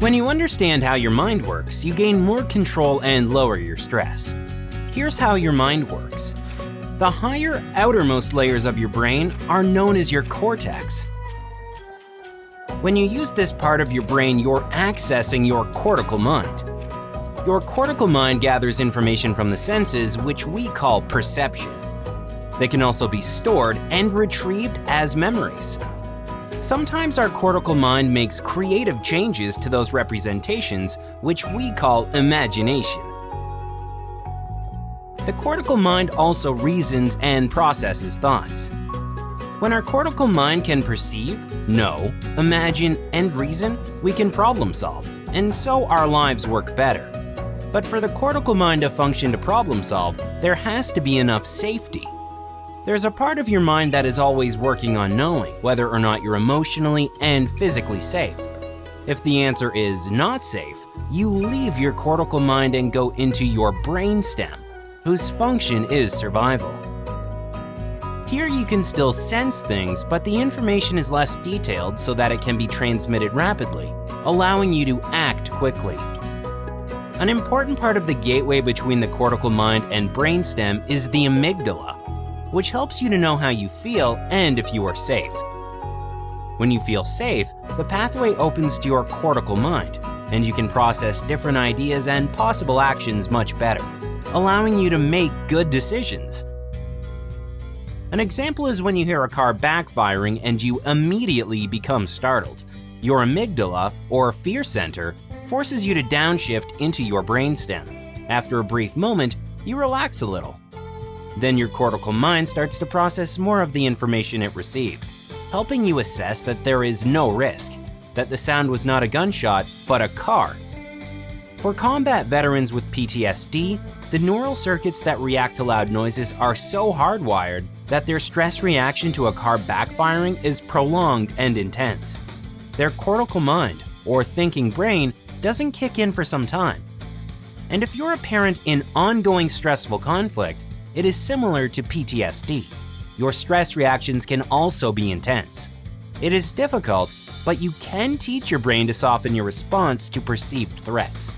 When you understand how your mind works, you gain more control and lower your stress. Here's how your mind works. The higher, outermost layers of your brain are known as your cortex. When you use this part of your brain, you're accessing your cortical mind. Your cortical mind gathers information from the senses, which we call perception. They can also be stored and retrieved as memories. Sometimes our cortical mind makes creative changes to those representations, which we call imagination. The cortical mind also reasons and processes thoughts. When our cortical mind can perceive, know, imagine, and reason, we can problem solve, and so our lives work better. But for the cortical mind to function to problem solve, there has to be enough safety. There's a part of your mind that is always working on knowing whether or not you're emotionally and physically safe. If the answer is not safe, you leave your cortical mind and go into your brainstem, whose function is survival. Here you can still sense things, but the information is less detailed so that it can be transmitted rapidly, allowing you to act quickly. An important part of the gateway between the cortical mind and brainstem is the amygdala, which helps you to know how you feel and if you are safe. When you feel safe, the pathway opens to your cortical mind, and you can process different ideas and possible actions much better, allowing you to make good decisions. An example is when you hear a car backfiring and you immediately become startled. Your amygdala, or fear center, forces you to downshift into your brainstem. After a brief moment, you relax a little. Then your cortical mind starts to process more of the information it received, helping you assess that there is no risk, that the sound was not a gunshot, but a car. For combat veterans with PTSD, the neural circuits that react to loud noises are so hardwired that their stress reaction to a car backfiring is prolonged and intense. Their cortical mind, or thinking brain, doesn't kick in for some time. And if you're a parent in ongoing stressful conflict, it is similar to PTSD. Your stress reactions can also be intense. It is difficult, but you can teach your brain to soften your response to perceived threats.